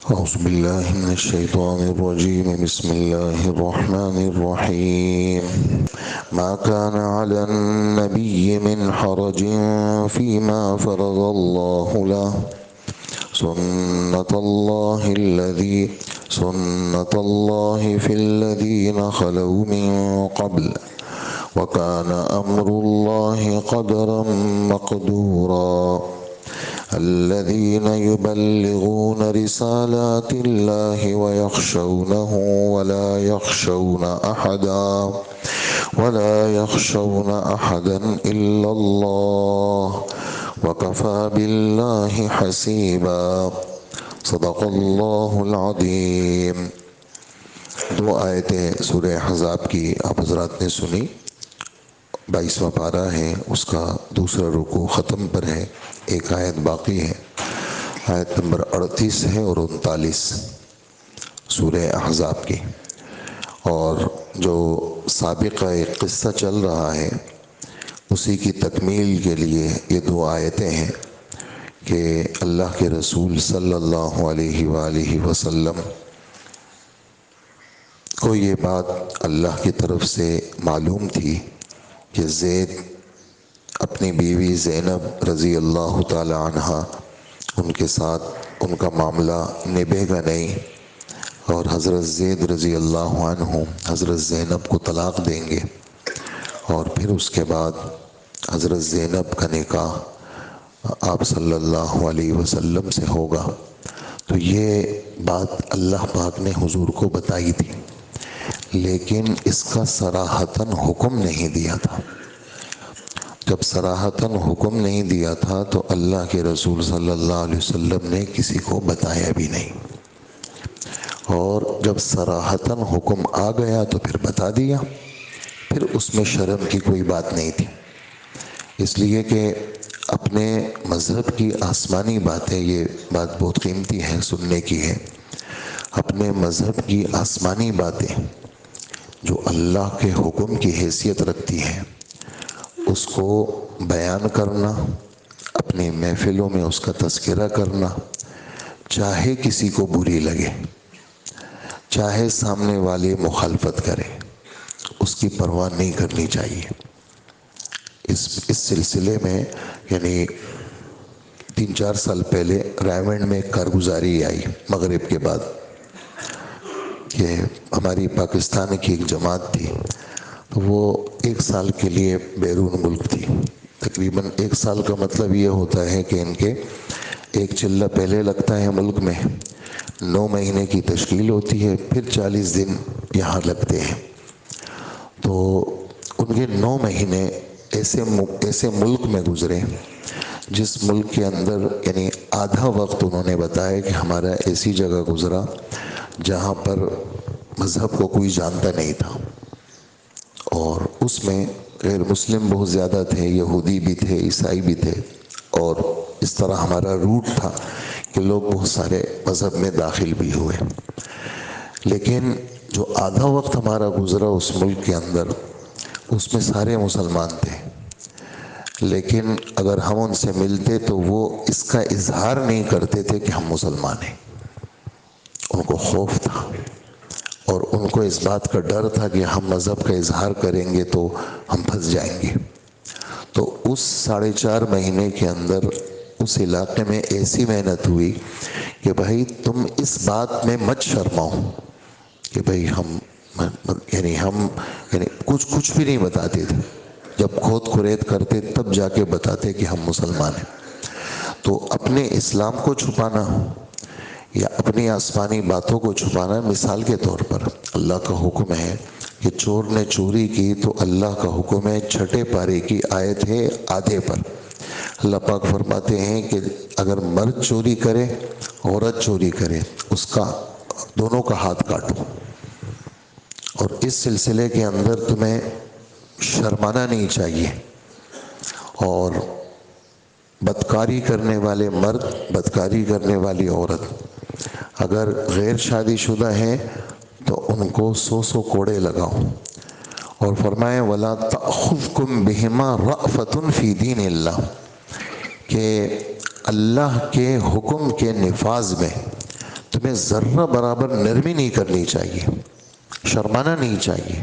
أعوذ بالله من الشيطان الرجيم. بسم الله الرحمن الرحيم. ما كان على النبي من حرج فيما فرض الله له سنة الله في الذين خلوا من قبل وكان أمر الله قدرا مقدورا. الذين يبلغون رسالات الله ويخشونه ولا يخشون أحدا إلا الله وكفى بالله حسيبا. صدق اللہ العظیم. دو آیتیں سورہ احزاب کی آپ حضرات نے سنی. 22واں پارہ ہے، اس کا دوسرا رکوع ختم پر ہے، ایک آیت باقی ہے. آیت نمبر 38 ہے اور 39 سورہ احزاب کی. اور جو سابقہ ایک قصہ چل رہا ہے اسی کی تکمیل کے لیے یہ دو آیتیں ہیں کہ اللہ کے رسول صلی اللہ علیہ وآلہ وسلم کو یہ بات اللہ کی طرف سے معلوم تھی کہ زید اپنی بیوی زینب رضی اللہ تعالی عنہ ان کے ساتھ ان کا معاملہ نبھے گا نہیں، اور حضرت زید رضی اللہ عنہ حضرت زینب کو طلاق دیں گے، اور پھر اس کے بعد حضرت زینب کا نکاح آپ صلی اللہ علیہ وسلم سے ہوگا. تو یہ بات اللہ پاک نے حضور کو بتائی تھی، لیکن اس کا صراحتاً حکم نہیں دیا تھا. جب صراحتاً حکم نہیں دیا تھا تو اللہ کے رسول صلی اللہ علیہ وسلم نے کسی کو بتایا بھی نہیں، اور جب صراحتاً حکم آ گیا تو پھر بتا دیا. پھر اس میں شرم کی کوئی بات نہیں تھی، اس لیے کہ اپنے مذہب کی آسمانی باتیں، یہ بات بہت قیمتی ہے، سننے کی ہے. اپنے مذہب کی آسمانی باتیں جو اللہ کے حکم کی حیثیت رکھتی ہیں اس کو بیان کرنا، اپنی محفلوں میں اس کا تذکرہ کرنا، چاہے کسی کو بری لگے، چاہے سامنے والے مخالفت کرے، اس کی پرواہ نہیں کرنی چاہیے. اس سلسلے میں یعنی 3-4 سال پہلے رائے میں ایک کارگزاری آئی مغرب کے بعد کہ ہماری پاکستان کی ایک جماعت تھی، تو وہ 1 سال کے لیے بیرون ملک تھی. تقریباً 1 سال کا مطلب یہ ہوتا ہے کہ ان کے ایک چلہ پہلے لگتا ہے ملک میں، 9 مہینے کی تشکیل ہوتی ہے، پھر 40 دن یہاں لگتے ہیں. تو ان کے 9 مہینے ایسے ملک میں گزرے جس ملک کے اندر یعنی آدھا وقت انہوں نے بتایا کہ ہمارا ایسی جگہ گزرا جہاں پر مذہب کو کوئی جانتا نہیں تھا، اور اس میں غیر مسلم بہت زیادہ تھے، یہودی بھی تھے، عیسائی بھی تھے، اور اس طرح ہمارا روٹ تھا کہ لوگ بہت سارے مذہب میں داخل بھی ہوئے. لیکن جو آدھا وقت ہمارا گزرا اس ملک کے اندر، اس میں سارے مسلمان تھے، لیکن اگر ہم ان سے ملتے تو وہ اس کا اظہار نہیں کرتے تھے کہ ہم مسلمان ہیں. ان کو خوف تھا اور ان کو اس بات کا ڈر تھا کہ ہم مذہب کا اظہار کریں گے تو ہم پھنس جائیں گے. تو اس 4.5 مہینے کے اندر اس علاقے میں ایسی محنت ہوئی کہ بھائی تم اس بات میں مت شرماؤ کہ بھائی ہم کچھ بھی نہیں بتاتے تھے. جب کھود کھرید کرتے تب جا کے بتاتے کہ ہم مسلمان ہیں. تو اپنے اسلام کو چھپانا یا اپنی آسمانی باتوں کو چھپانا، مثال کے طور پر اللہ کا حکم ہے کہ چور نے چوری کی تو اللہ کا حکم ہے 6 پارے کی آیت ہے آدھے پر. اللہ پاک فرماتے ہیں کہ اگر مرد چوری کرے، عورت چوری کرے، اس کا دونوں کا ہاتھ کاٹو. اور اس سلسلے کے اندر تمہیں شرمانا نہیں چاہیے. اور بدکاری کرنے والے مرد، بدکاری کرنے والی عورت اگر غیر شادی شدہ ہیں تو ان کو 100 کوڑے لگاؤ. اور فرمائے وَلَا تَأْخُذْكُمْ بِهِمَا رَأْفَةٌ فِي دِينِ اللَّهِ، کہ اللہ کے حکم کے نفاذ میں تمہیں ذرہ برابر نرمی نہیں کرنی چاہیے، شرمانا نہیں چاہیے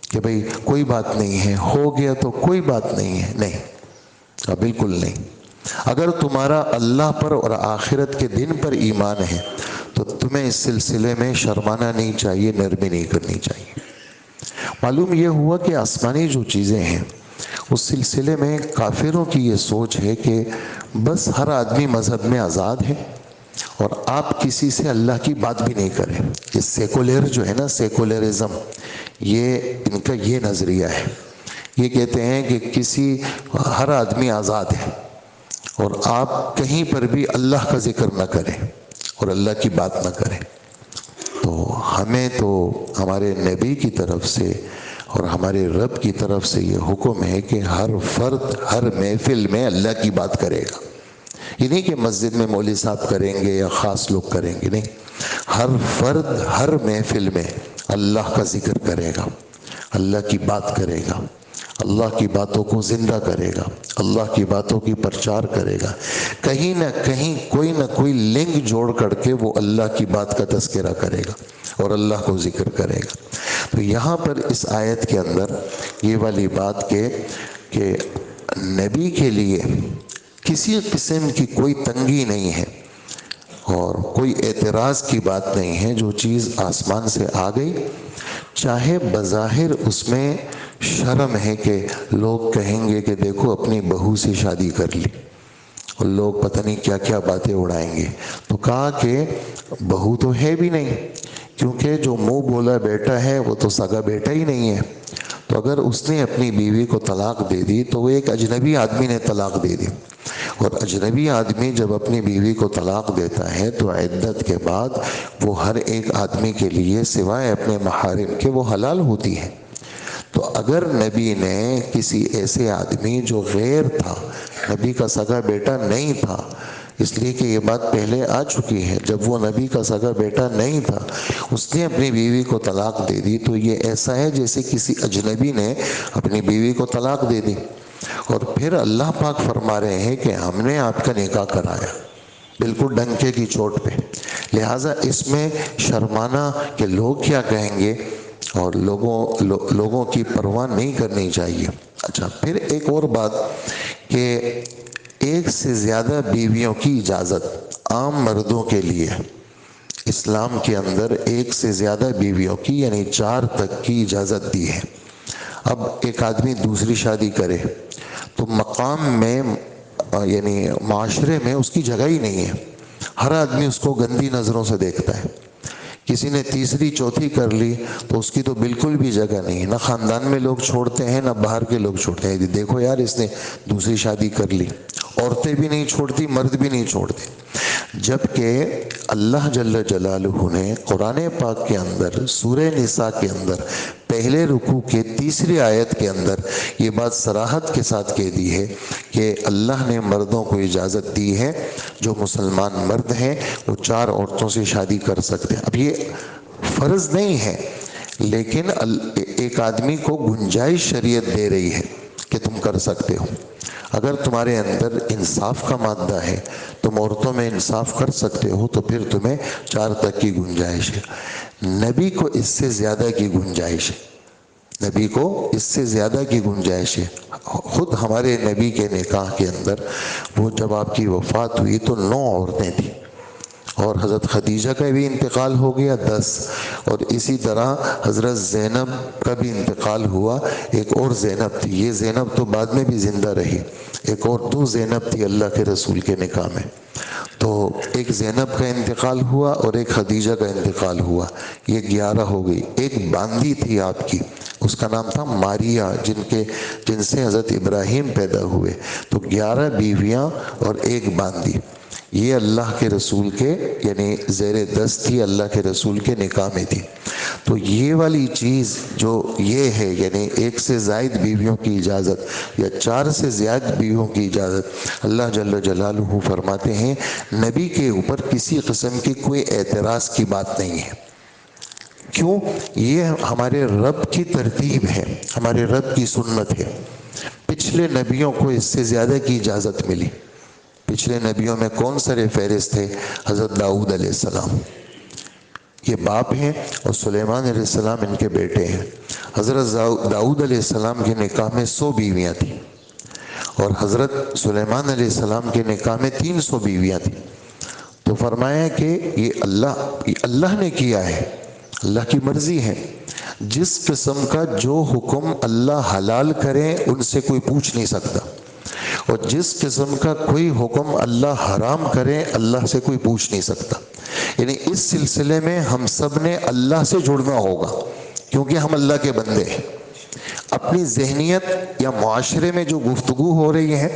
کہ بھئی کوئی بات نہیں ہے، ہو گیا تو کوئی بات نہیں ہے، نہیں، بالکل نہیں۔ اگر تمہارا اللہ پر اور آخرت کے دن پر ایمان ہے تو تمہیں اس سلسلے میں شرمانا نہیں چاہیے، نرمی نہیں کرنی چاہیے۔ معلوم یہ ہوا کہ آسمانی جو چیزیں ہیں اس سلسلے میں کافروں کی یہ سوچ ہے کہ بس ہر آدمی مذہب میں آزاد ہے اور آپ کسی سے اللہ کی بات بھی نہیں کریں۔ یہ سیکولر جو ہے نا، سیکولرزم، یہ ان کا یہ نظریہ ہے۔ یہ کہتے ہیں کہ ہر آدمی آزاد ہے اور آپ کہیں پر بھی اللہ کا ذکر نہ کریں اور اللہ کی بات نہ کریں۔ تو ہمیں تو ہمارے نبی کی طرف سے اور ہمارے رب کی طرف سے یہ حکم ہے کہ ہر فرد ہر محفل میں اللہ کی بات کرے گا۔ یہ نہیں کہ مسجد میں مولوی صاحب کریں گے یا خاص لوگ کریں گے، نہیں، ہر فرد ہر محفل میں اللہ کا ذکر کرے گا، اللہ کی بات کرے گا، اللہ کی باتوں کو زندہ کرے گا، اللہ کی باتوں کی پرچار کرے گا، کہیں نہ کہیں کوئی نہ کوئی لنک جوڑ کر کے وہ اللہ کی بات کا تذکرہ کرے گا اور اللہ کو ذکر کرے گا۔ تو یہاں پر اس آیت کے اندر یہ والی بات کہ نبی کے لیے کسی قسم کی کوئی تنگی نہیں ہے اور کوئی اعتراض کی بات نہیں ہے۔ جو چیز آسمان سے آ گئی، چاہے بظاہر اس میں شرم ہے کہ لوگ کہیں گے کہ دیکھو اپنی بہو سے شادی کر لی، اور لوگ پتہ نہیں کیا کیا باتیں اڑائیں گے، تو کہا کہ بہو تو ہے بھی نہیں، کیونکہ جو منہ بولا بیٹا ہے وہ تو سگا بیٹا ہی نہیں ہے۔ تو اگر اس نے اپنی بیوی کو طلاق دے دی تو وہ ایک اجنبی آدمی نے طلاق دے دی، اور اجنبی آدمی جب اپنی بیوی کو طلاق دیتا ہے تو عدت کے بعد وہ ہر ایک آدمی کے لیے سوائے اپنے محارم کے وہ حلال ہوتی ہے۔ تو اگر نبی نے کسی ایسے آدمی جو غیر تھا، نبی کا سگا بیٹا نہیں تھا، اس لیے کہ یہ بات پہلے آ چکی ہے، جب وہ نبی کا سگا بیٹا نہیں تھا اس نے اپنی بیوی کو طلاق دے دی، تو یہ ایسا ہے جیسے کسی اجنبی نے اپنی بیوی کو طلاق دے دی، اور پھر اللہ پاک فرما رہے ہیں کہ ہم نے آپ کا نکاح کرایا بالکل ڈنکے کی چوٹ پہ۔ لہٰذا اس میں شرمانا کہ لوگ کیا کہیں گے اور لوگوں کی پرواہ نہیں کرنی چاہیے۔ اچھا، پھر ایک اور بات کہ ایک سے زیادہ بیویوں کی اجازت عام مردوں کے لیے اسلام کے اندر ایک سے زیادہ بیویوں کی یعنی 4 تک کی اجازت دی ہے۔ اب ایک آدمی دوسری شادی کرے تو مقام میں یعنی معاشرے میں اس کی جگہ ہی نہیں ہے، ہر آدمی اس کو گندی نظروں سے دیکھتا ہے۔ کسی نے تیسری چوتھی کر لی تو اس کی تو بالکل بھی جگہ نہیں ہے، نہ خاندان میں لوگ چھوڑتے ہیں نہ باہر کے لوگ چھوڑتے ہیں، دیکھو یار اس نے دوسری شادی کر لی۔ عورتیں بھی نہیں چھوڑتی، مرد بھی نہیں چھوڑتے، جبکہ اللہ جل جلالہ نے قرآن پاک کے اندر سورہ نساء کے اندر پہلے رکوع کے 3 آیت کے اندر یہ بات صراحت کے ساتھ کہہ دی ہے کہ اللہ نے مردوں کو اجازت دی ہے، جو مسلمان مرد ہیں وہ 4 عورتوں سے شادی کر سکتے ہیں۔ اب یہ فرض نہیں ہے، لیکن ایک آدمی کو گنجائش شریعت دے رہی ہے کہ تم کر سکتے ہو۔ اگر تمہارے اندر انصاف کا مادہ ہے، تم عورتوں میں انصاف کر سکتے ہو، تو پھر تمہیں 4 تک کی گنجائش ہے۔ نبی کو اس سے زیادہ کی گنجائش ہے، نبی کو اس سے زیادہ کی گنجائش ہے۔ خود ہمارے نبی کے نکاح کے اندر وہ جب آپ کی وفات ہوئی تو 9 عورتیں تھیں، اور حضرت خدیجہ کا بھی انتقال ہو گیا 10، اور اسی طرح حضرت زینب کا بھی انتقال ہوا، ایک اور زینب تھی، یہ زینب تو بعد میں بھی زندہ رہی، ایک اور 2 زینب تھی اللہ کے رسول کے نکاح میں، تو ایک زینب کا انتقال ہوا اور ایک خدیجہ کا انتقال ہوا، یہ 11 ہو گئی۔ ایک باندی تھی آپ کی، اس کا نام تھا ماریا، جن سے حضرت ابراہیم پیدا ہوئے، تو 11 بیویاں اور ایک باندی، یہ اللہ کے رسول کے یعنی زیر 10 تھی، اللہ کے رسول کے نکاح میں تھی۔ تو یہ والی چیز جو یہ ہے یعنی 1 سے زائد بیویوں کی اجازت یا 4 سے زیادہ بیویوں کی اجازت، اللہ جل جلالہ فرماتے ہیں نبی کے اوپر کسی قسم کی کوئی اعتراض کی بات نہیں ہے۔ کیوں؟ یہ ہمارے رب کی ترتیب ہے، ہمارے رب کی سنت ہے۔ پچھلے نبیوں کو اس سے زیادہ کی اجازت ملی۔ پچھلے نبیوں میں کون سارے فہرست تھے؟ حضرت داؤد علیہ السلام، یہ باپ ہیں اور سلیمان علیہ السلام ان کے بیٹے ہیں۔ حضرت داؤد علیہ السلام کے نکاح میں 100 بیویاں تھیں اور حضرت سلیمان علیہ السلام کے نکاح میں 300 بیویاں تھیں۔ تو فرمایا کہ یہ اللہ نے کیا ہے، اللہ کی مرضی ہے۔ جس قسم کا جو حکم اللہ حلال کرے ان سے کوئی پوچھ نہیں سکتا، اور جس قسم کا کوئی حکم اللہ حرام کرے اللہ سے کوئی پوچھ نہیں سکتا۔ یعنی اس سلسلے میں ہم سب نے اللہ سے جڑنا ہوگا، کیونکہ ہم اللہ کے بندے ہیں۔ اپنی ذہنیت یا معاشرے میں جو گفتگو ہو رہی ہے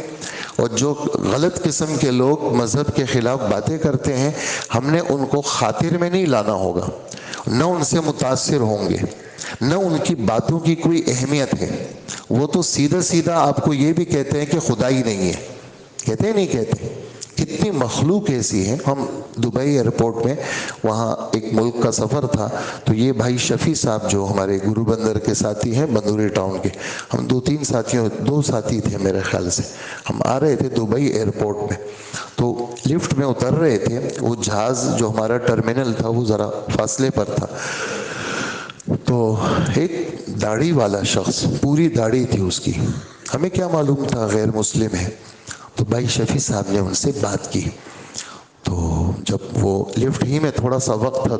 اور جو غلط قسم کے لوگ مذہب کے خلاف باتیں کرتے ہیں، ہم نے ان کو خاطر میں نہیں لانا ہوگا، نہ ان سے متاثر ہوں گے، نہ ان کی باتوں کی کوئی اہمیت ہے۔ وہ تو سیدھا سیدھا آپ کو یہ بھی کہتے ہیں کہ خدا ہی نہیں ہے، کہتے ہیں نہیں کہتے؟ کتنی مخلوق ایسی ہے۔ ہم دبئی ایئرپورٹ میں وہاں ایک ملک کا سفر تھا، تو یہ بھائی شفیع صاحب جو ہمارے گرو بندر کے ساتھی ہیں بندوری ٹاؤن کے، ہم دو ساتھی تھے میرے خیال سے، ہم آ رہے تھے دبئی ایئرپورٹ میں، تو لفٹ میں اتر رہے تھے، وہ جہاز جو ہمارا ٹرمینل تھا وہ ذرا فاصلے پر تھا، تو ایک داڑھی والا شخص، پوری داڑھی تھی اس کی، ہمیں کیا معلوم تھا غیر مسلم ہے، تو بھائی شفیع صاحب نے ان سے بات کی۔ تو جب وہ لفٹ ہی میں تھوڑا سا وقت تھا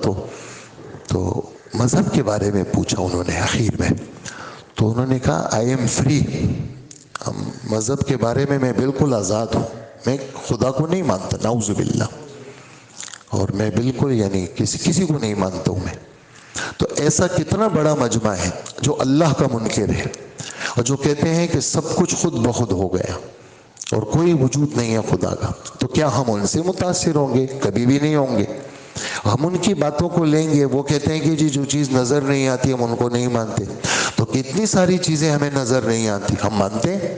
تو مذہب کے بارے میں پوچھا انہوں نے آخر میں، تو انہوں نے کہا آئی ایم فری، مذہب کے بارے میں بالکل آزاد ہوں، میں خدا کو نہیں مانتا، نعوذ باللہ، اور میں بالکل یعنی کسی کو نہیں مانتا ہوں میں۔ تو ایسا کتنا بڑا مجمع ہے جو اللہ کا منکر ہے اور جو کہتے ہیں کہ سب کچھ خود بخود ہو گیا اور کوئی وجود نہیں ہے خدا کا، تو کیا ہم ان سے متاثر ہوں گے؟ کبھی بھی نہیں ہوں گے۔ ہم ان کی باتوں کو لیں گے، وہ کہتے ہیں کہ جی جو چیز نظر نہیں آتی ہم ان کو نہیں مانتے، تو کتنی ساری چیزیں ہمیں نظر نہیں آتی ہم مانتے ہیں۔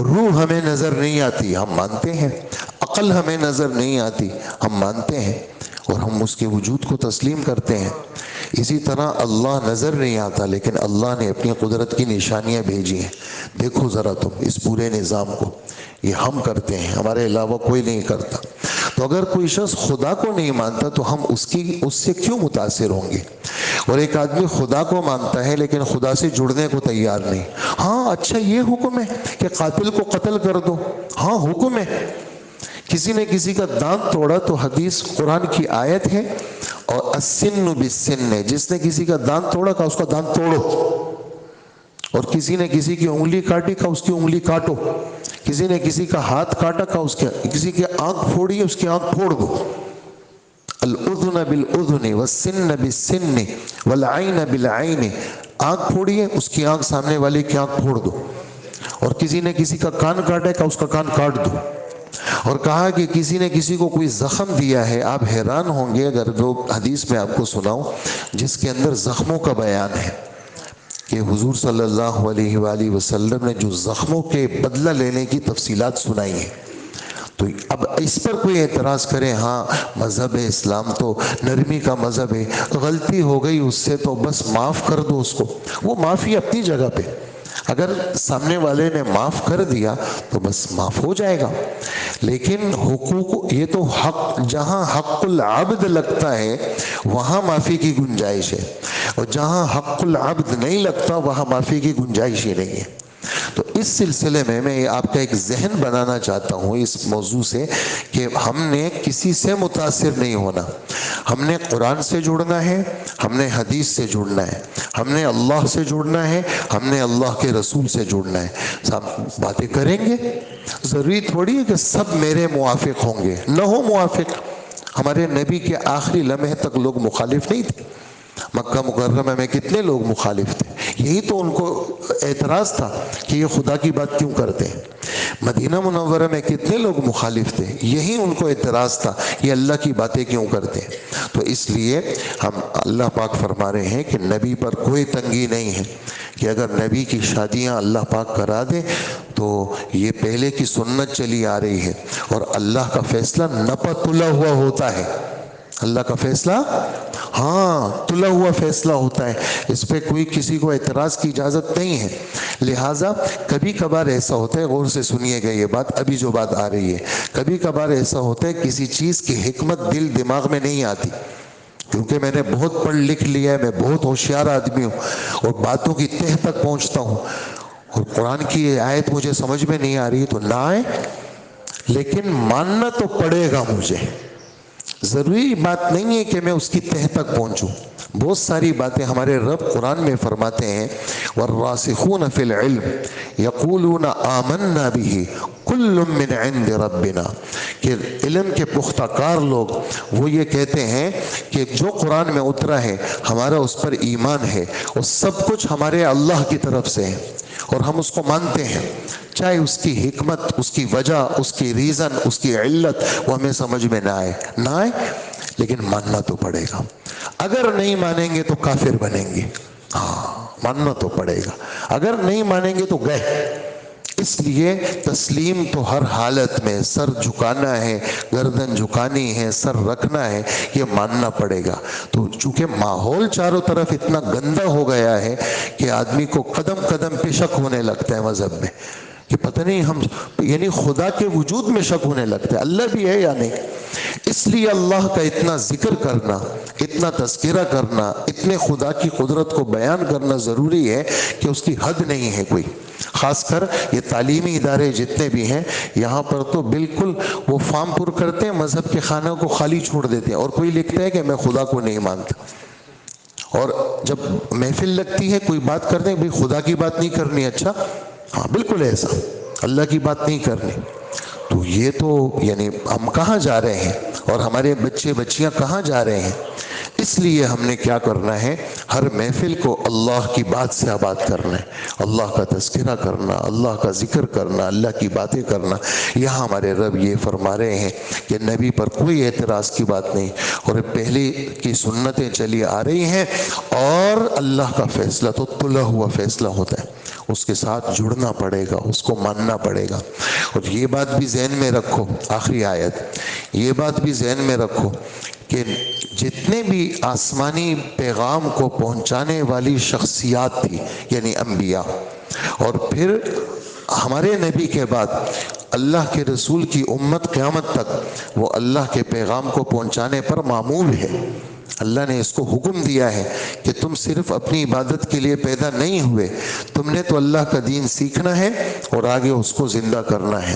روح ہمیں نظر نہیں آتی ہم مانتے ہیں، عقل ہمیں نظر نہیں آتی ہم مانتے ہیں، اور ہم اس کے وجود کو تسلیم کرتے ہیں۔ اسی طرح اللہ نظر نہیں آتا، لیکن اللہ نے اپنی قدرت کی نشانیاں بھیجی ہیں، دیکھو ذرا تم اس پورے نظام کو، یہ ہم کرتے ہیں، ہمارے علاوہ کوئی نہیں کرتا۔ تو اگر کوئی شخص خدا کو نہیں مانتا تو ہم اس سے کیوں متاثر ہوں گے؟ اور ایک آدمی خدا کو مانتا ہے لیکن خدا سے جڑنے کو تیار نہیں۔ ہاں اچھا یہ حکم ہے کہ قاتل کو قتل کر دو، ہاں حکم ہے۔ کسی نے کسی کا دانت توڑا تو حدیث قرآن کی آیت ہے، اور السن بالسن، جس نے کسی کا دانت توڑا کہا اس کا دانت توڑو، اور کسی نے کسی کی انگلی کاٹی کہا اس کی انگلی کاٹو، کسی نے کسی کا ہاتھ کاٹا کہا کسی کی آنکھ پھوڑی ہے اس کی آنکھ پھوڑ دو۔ الاذن بالاذن والسن بالسن والعین بالعین، آنکھ پھوڑی ہے اس کی آنکھ سامنے والے کی آنکھ پھوڑ دو، اور کسی نے کسی کا کان کاٹا ہے کہا اس کا کان کاٹ دو، اور کہا کہ کسی نے کسی کو کوئی زخم دیا ہے، آپ حیران ہوں گے اگر جو حدیث میں آپ کو سناؤں جس کے اندر زخموں کا بیان ہے کہ حضور صلی اللہ علیہ وآلہ وسلم نے جو زخموں کے بدلہ لینے کی تفصیلات سنائی ہیں، تو اب اس پر کوئی اعتراض کرے ہاں مذہب اسلام تو نرمی کا مذہب ہے، غلطی ہو گئی اس سے تو بس معاف کر دو اس کو، وہ معافی اپنی جگہ پہ، اگر سامنے والے نے معاف کر دیا تو بس معاف ہو جائے گا، لیکن حقوق یہ تو حق، جہاں حق العبد لگتا ہے وہاں معافی کی گنجائش ہے، اور جہاں حق العبد نہیں لگتا وہاں معافی کی گنجائش ہی نہیں ہے۔ تو اس سلسلے میں آپ کا ایک ذہن بنانا چاہتا ہوں اس موضوع سے کہ ہم نے کسی سے متاثر نہیں ہونا، ہم نے قرآن سے جڑنا ہے، ہم نے حدیث سے جڑنا ہے، ہم نے اللہ سے جڑنا ہے، ہم نے اللہ کے رسول سے جڑنا ہے۔ سب باتیں کریں گے، ضروری تھوڑی ہے کہ سب میرے موافق ہوں گے، نہ ہو موافق۔ ہمارے نبی کے آخری لمحے تک لوگ مخالف نہیں تھے، مکہ مکرمہ میں کتنے لوگ مخالف تھے، یہی تو ان کو اعتراض تھا کہ یہ خدا کی بات کیوں کرتے ہیں۔ مدینہ منورہ میں کتنے لوگ مخالف تھے، یہی ان کو اعتراض تھا یہ اللہ کی باتیں کیوں کرتے ہیں۔ تو اس لیے ہم اللہ پاک فرما رہے ہیں کہ نبی پر کوئی تنگی نہیں ہے، کہ اگر نبی کی شادیاں اللہ پاک کرا دے تو یہ پہلے کی سنت چلی آ رہی ہے، اور اللہ کا فیصلہ نپا تلا ہوا ہوتا ہے، اللہ کا فیصلہ ہاں تلا ہوا فیصلہ ہوتا ہے، اس پہ کوئی کسی کو اعتراض کی اجازت نہیں ہے۔ لہٰذا کبھی کبھار ایسا ہوتا ہے، غور سے سنیے گا یہ بات، ابھی جو بات آ رہی ہے، کبھی کبھار ایسا ہوتا ہے کسی چیز کی حکمت دل دماغ میں نہیں آتی، کیونکہ میں نے بہت پڑھ لکھ لیا ہے، میں بہت ہوشیار آدمی ہوں اور باتوں کی تہ تک پہنچتا ہوں، اور قرآن کی یہ آیت مجھے سمجھ میں نہیں آ رہی تو نہ آئے، لیکن ماننا تو پڑے گا مجھے۔ ضروری بات نہیں ہے کہ میں اس کی تہ تک پہنچوں۔ بہت ساری باتیں ہمارے رب قرآن میں فرماتے ہیں، والراسخون فی العلم یقولون آمنا بہ کل من عند ربنا، کہ علم کے پختہ کار لوگ وہ یہ کہتے ہیں کہ جو قرآن میں اترا ہے ہمارا اس پر ایمان ہے، اور سب کچھ ہمارے اللہ کی طرف سے ہے، اور ہم اس کو مانتے ہیں، چاہے اس کی حکمت، اس کی وجہ، اس کی ریزن، اس کی علت وہ ہمیں سمجھ میں نہ آئے، لیکن ماننا تو پڑے گا۔ اگر نہیں مانیں گے تو کافر بنیں گے، ہاں ماننا تو پڑے گا، اگر نہیں مانیں گے تو گئے۔ اس لیے تسلیم تو ہر حالت میں، سر جھکانا ہے، گردن جھکانی ہے، سر رکھنا ہے، یہ ماننا پڑے گا۔ تو چونکہ ماحول چاروں طرف اتنا گندا ہو گیا ہے کہ آدمی کو قدم قدم پہ شک ہونے لگتا ہے مذہب میں، کہ پتہ نہیں ہم، یعنی خدا کے وجود میں شک ہونے لگتا ہے، اللہ بھی ہے یا نہیں۔ اس لیے اللہ کا اتنا ذکر کرنا، اتنا تذکرہ کرنا، اتنے خدا کی قدرت کو بیان کرنا ضروری ہے کہ اس کی حد نہیں ہے کوئی۔ خاص کر یہ تعلیمی ادارے جتنے بھی ہیں یہاں پر تو بالکل وہ فارم پر کرتے ہیں، مذہب کے خانوں کو خالی چھوڑ دیتے ہیں، اور کوئی لکھتا ہے کہ میں خدا کو نہیں مانتا، اور جب محفل لگتی ہے کوئی بات کرتے ہیں، بھئی خدا کی بات نہیں کرنی، اچھا ہاں بالکل ایسا، اللہ کی بات نہیں کرنی۔ تو یہ تو یعنی ہم کہاں جا رہے ہیں، اور ہمارے بچے بچیاں کہاں جا رہے ہیں؟ اس لیے ہم نے کیا کرنا ہے، ہر محفل کو اللہ کی بات سے آباد کرنا ہے، اللہ کا تذکرہ کرنا، اللہ کا ذکر کرنا، اللہ کی باتیں کرنا۔ یہاں ہمارے رب یہ فرما رہے ہیں کہ نبی پر کوئی اعتراض کی بات نہیں، اور پہلے کی سنتیں چلی آ رہی ہیں، اور اللہ کا فیصلہ تو تلا ہوا فیصلہ ہوتا ہے، اس کے ساتھ جڑنا پڑے گا، اس کو ماننا پڑے گا۔ اور یہ بات بھی ذہن میں رکھو، آخری آیت، یہ بات بھی ذہن میں رکھو کہ جتنے بھی آسمانی پیغام کو پہنچانے والی شخصیات تھی، یعنی انبیاء، اور پھر ہمارے نبی کے بعد اللہ کے رسول کی امت قیامت تک وہ اللہ کے پیغام کو پہنچانے پر مامور ہے۔ اللہ نے اس کو حکم دیا ہے کہ تم صرف اپنی عبادت کے لیے پیدا نہیں ہوئے، تم نے تو اللہ کا دین سیکھنا ہے اور آگے اس کو زندہ کرنا ہے۔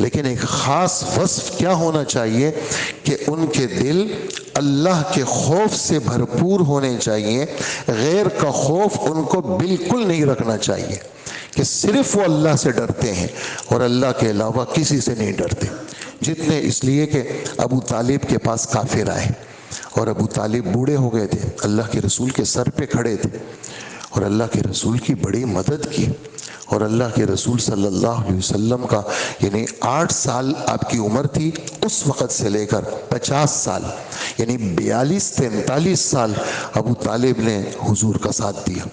لیکن ایک خاص وصف کیا ہونا چاہیے کہ ان کے دل اللہ کے خوف سے بھرپور ہونے چاہیے، غیر کا خوف ان کو بالکل نہیں رکھنا چاہیے، کہ صرف وہ اللہ سے ڈرتے ہیں اور اللہ کے علاوہ کسی سے نہیں ڈرتے۔ جتنے، اس لیے کہ ابو طالب کے پاس کافر آئے، اور ابو طالب بوڑھے ہو گئے تھے، اللہ کے رسول کے سر پہ کھڑے تھے، اور اللہ کے رسول کی بڑی مدد کی، اور اللہ کے رسول صلی اللہ علیہ وسلم کا یعنی 8 سال آپ کی عمر تھی، اس وقت سے لے کر 50 سال یعنی 42-43 سال ابو طالب نے حضور کا ساتھ دیا۔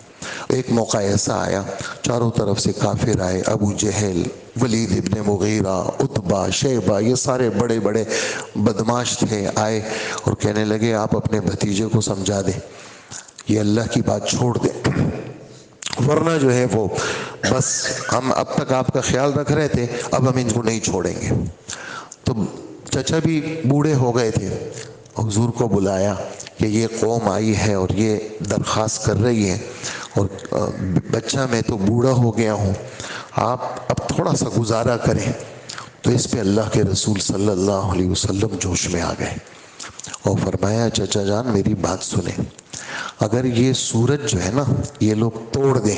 ایک موقع ایسا آیا، چاروں طرف سے کافر آئے، ابو جہل، ولید ابن مغیرہ، عتبہ، شیبہ، یہ سارے بڑے بڑے بدماش تھے، آئے اور کہنے لگے آپ اپنے بھتیجے کو سمجھا دیں، یہ اللہ کی بات چھوڑ دیں، ورنہ جو ہے وہ بس ہم اب تک آپ کا خیال رکھ رہے تھے، اب ہم ان کو نہیں چھوڑیں گے۔ تو چچا بھی بوڑھے ہو گئے تھے، حضور کو بلایا کہ یہ قوم آئی ہے اور یہ درخواست کر رہی ہے، اور بچہ میں تو بوڑھا ہو گیا ہوں، آپ اب تھوڑا سا گزارا کریں۔ تو اس پہ اللہ کے رسول صلی اللہ علیہ وسلم جوش میں آ گئے اور فرمایا چچا جان میری بات سنیں، اگر یہ سورج جو ہے نا یہ لوگ توڑ دیں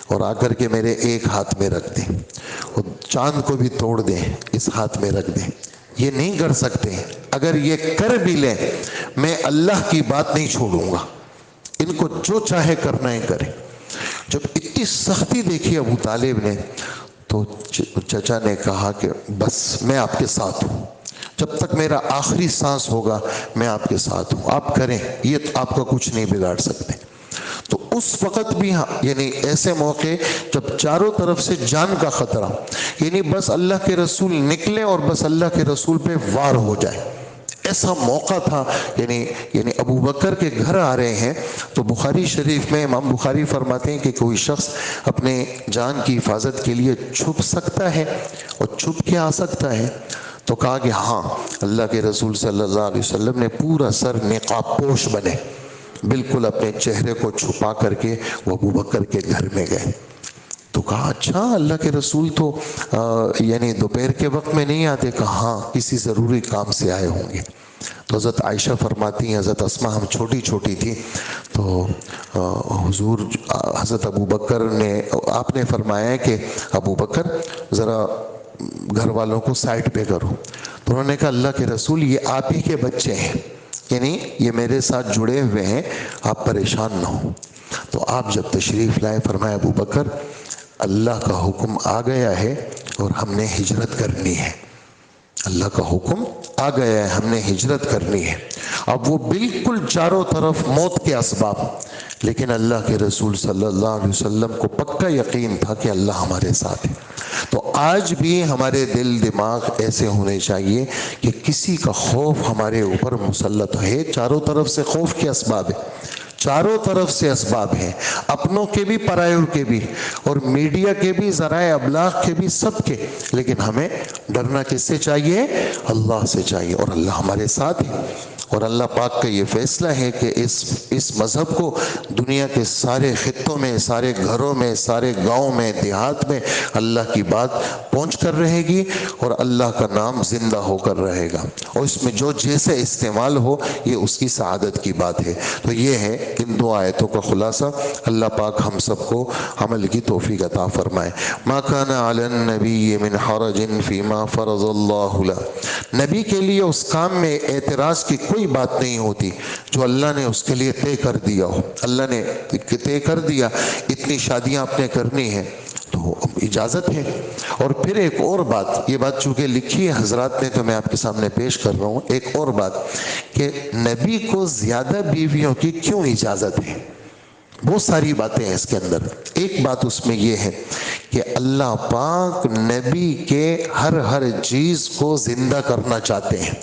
اور آ کر کے میرے ایک ہاتھ میں رکھ دیں، اور چاند کو بھی توڑ دیں اس ہاتھ میں رکھ دیں، یہ نہیں کر سکتے، اگر یہ کر بھی لیں میں اللہ کی بات نہیں چھوڑوں گا، ان کو جو چاہے کرنا ہے کریں۔ جب اتنی سختی دیکھی ابو طالب نے تو چچا نے کہا کہ بس میں آپ کے ساتھ ہوں، جب تک میرا آخری سانس ہوگا میں آپ کے ساتھ ہوں، آپ کریں، یہ آپ کا کچھ نہیں بگاڑ سکتے۔ تو اس وقت بھی یعنی ایسے موقع جب چاروں طرف سے جان کا خطرہ، یعنی بس اللہ کے رسول نکلے اور بس اللہ کے رسول پہ وار ہو جائے، ایسا موقع تھا۔ یعنی ابو بکر کے گھر آ رہے ہیں تو بخاری شریف میں امام بخاری فرماتے ہیں کہ کوئی شخص اپنے جان کی حفاظت کے لیے چھپ سکتا ہے اور چھپ کے آ سکتا ہے، تو کہا کہ ہاں اللہ کے رسول صلی اللہ علیہ وسلم نے پورا سر نقاب پوش بنے، بالکل اپنے چہرے کو چھپا کر کے وہ ابوبکر کے گھر میں گئے۔ تو کہا اچھا اللہ کے رسول تو یعنی دوپہر کے وقت میں نہیں آتے؟ کہا ہاں کسی ضروری کام سے آئے ہوں گے۔ تو حضرت عائشہ فرماتی ہیں حضرت اسماء ہم چھوٹی چھوٹی تھی تو حضور حضرت ابوبکر نے آپ نے فرمایا کہ ابوبکر ذرا گھر والوں کو سائڈ پہ کرو۔ تو انہوں نے کہا اللہ کے رسول یہ آپ ہی کے بچے ہیں، یعنی یہ میرے ساتھ جڑے ہوئے ہیں، آپ پریشان نہ ہو۔ تو آپ جب تشریف لائے فرمایا ابوبکر اللہ کا حکم آ گیا ہے اور ہم نے ہجرت کرنی ہے، اللہ کا حکم آ گیا ہے ہم نے ہجرت کرنی ہے۔ اب وہ بالکل چاروں طرف موت کے اسباب، لیکن اللہ کے رسول صلی اللہ علیہ وسلم کو پکا یقین تھا کہ اللہ ہمارے ساتھ ہے۔ تو آج بھی ہمارے دل دماغ ایسے ہونے چاہیے کہ کسی کا خوف ہمارے اوپر مسلط ہے، چاروں طرف سے خوف کے اسباب ہے، چاروں طرف سے اسباب ہیں، اپنوں کے بھی پرایوں کے بھی، اور میڈیا کے بھی، ذرائع ابلاغ کے بھی، سب کے، لیکن ہمیں ڈرنا کس سے چاہیے؟ اللہ سے چاہیے، اور اللہ ہمارے ساتھ ہے۔ اور اللہ پاک کا یہ فیصلہ ہے کہ اس مذہب کو دنیا کے سارے خطوں میں، سارے گھروں میں، سارے گاؤں میں، دیہات میں اللہ کی بات پہنچ کر رہے گی اور اللہ کا نام زندہ ہو کر رہے گا، اور اس میں جو جیسے استعمال ہو یہ اس کی سعادت کی بات ہے۔ تو یہ ہے ان دو آیتوں کا خلاصہ۔ اللہ پاک ہم سب کو عمل کی توفیق عطا فرمائے۔ ما کان علی النبی من حرج فیما فرض اللہ لہ، نبی کے لیے اس کام میں اعتراض کی کوئی بات نہیں ہوتی جو اللہ نے اس کے لیے طے کر دیا ہو۔ اللہ نے طے کر دیا اتنی شادیاں آپ نے کرنی ہیں تو اجازت ہے۔ اور پھر ایک اور بات، یہ بات چونکہ لکھی ہے حضرات نے تو میں آپ کے سامنے پیش کر رہا ہوں، ایک اور بات کہ نبی کو زیادہ بیویوں کی کیوں اجازت ہے؟ بہت ساری باتیں ہیں اس کے اندر۔ ایک بات اس میں یہ ہے کہ اللہ پاک نبی کے ہر چیز کو زندہ کرنا چاہتے ہیں۔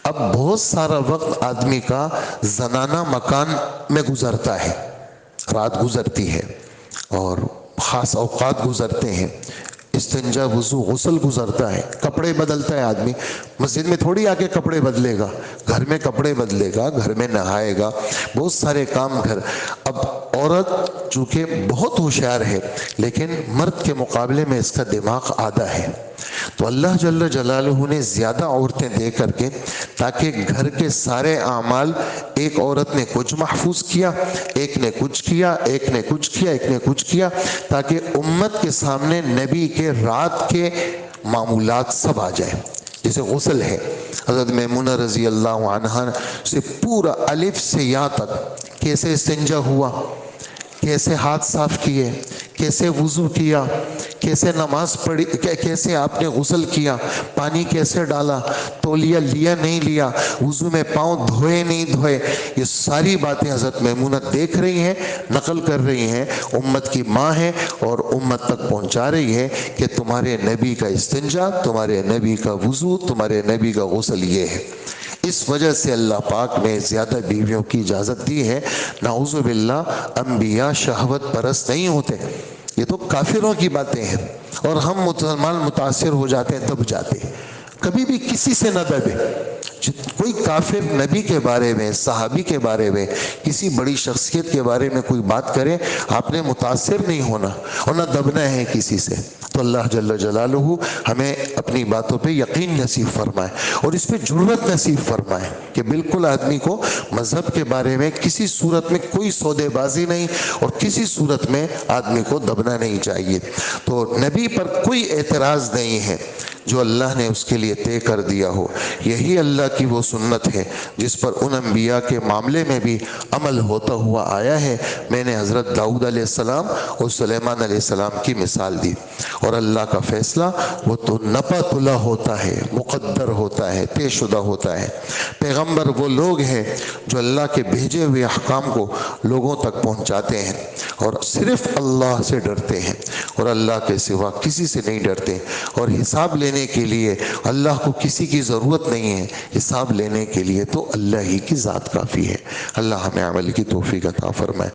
اب بہت سارا وقت آدمی کا زنانہ مکان میں گزرتا ہے، رات گزرتی ہے اور خاص اوقات گزرتے ہیں، استنجا وضو غسل گزرتا ہے، کپڑے بدلتا ہے آدمی، مسجد میں تھوڑی آ کے کپڑے بدلے گا، گھر میں کپڑے بدلے گا، گھر میں نہائے گا، بہت سارے کام گھر۔ اب عورت چونکہ بہت ہوشیار ہے لیکن مرد کے مقابلے میں اس کا دماغ آدھا ہے، تو اللہ جل جلالہ نے زیادہ عورتیں دے کر کے تاکہ گھر کے سارے اعمال ایک عورت نے کچھ محفوظ کیا، ایک نے کچھ کیا، ایک نے کچھ کیا، ایک نے کچھ کیا، تاکہ امت کے سامنے نبی کے رات کے معمولات سب آ جائیں۔ جیسے غسل ہے، حضرت میمونہ رضی اللہ عنہا سے پورا الف سے یا تک کیسے استنجا ہوا، کیسے ہاتھ صاف کیے، کیسے وضو کیا، کیسے نماز پڑھی، کیسے آپ نے غسل کیا، پانی کیسے ڈالا، تولیہ لیا نہیں لیا، وضو میں پاؤں دھوئے نہیں دھوئے، یہ ساری باتیں حضرت میمونہ دیکھ رہی ہیں، نقل کر رہی ہیں، امت کی ماں ہے اور امت تک پہنچا رہی ہے کہ تمہارے نبی کا استنجا، تمہارے نبی کا وضو، تمہارے نبی کا غسل یہ ہے۔ اس وجہ سے اللہ پاک نے زیادہ بیویوں کی اجازت دی ہے۔ نعوذ باللہ انبیاء شہوت پرست نہیں ہوتے، یہ تو کافروں کی باتیں ہیں، اور ہم مسلمان متاثر ہو جاتے ہیں دب جاتے ہیں۔ کبھی بھی کسی سے نہ دبے، کوئی کافر نبی کے بارے میں، صحابی کے بارے میں، کسی بڑی شخصیت کے بارے میں کوئی بات کرے، آپ نے متاثر نہیں ہونا اور نہ دبنا ہے کسی سے۔ تو اللہ جل جلالہ ہمیں اپنی باتوں پہ یقین نصیب فرمائے اور اس پہ جرأت نصیب فرمائے کہ بالکل آدمی کو مذہب کے بارے میں کسی صورت میں کوئی سودے بازی نہیں اور کسی صورت میں آدمی کو دبنا نہیں چاہیے۔ تو نبی پر کوئی اعتراض نہیں ہے جو اللہ نے اس کے لیے طے کر دیا ہو، یہی اللہ کی وہ سنت ہے جس پر ان انبیاء کے معاملے میں بھی عمل ہوتا ہوا آیا ہے۔ میں نے حضرت داؤد علیہ السلام اور سلیمان علیہ السلام کی مثال دی، اور اللہ کا فیصلہ وہ تو نپا تلا ہوتا ہے، مقدر ہوتا ہے، طے شدہ ہوتا ہے۔ پیغمبر وہ لوگ ہیں جو اللہ کے بھیجے ہوئے احکام کو لوگوں تک پہنچاتے ہیں اور صرف اللہ سے ڈرتے ہیں اور اللہ کے سوا کسی سے نہیں ڈرتے، اور حساب لینے کے لیے اللہ کو کسی کی ضرورت نہیں ہے، حساب لینے کے لیے تو اللہ ہی کی ذات کافی ہے۔ اللہ ہمیں عمل کی توفیق عطا فرمائے۔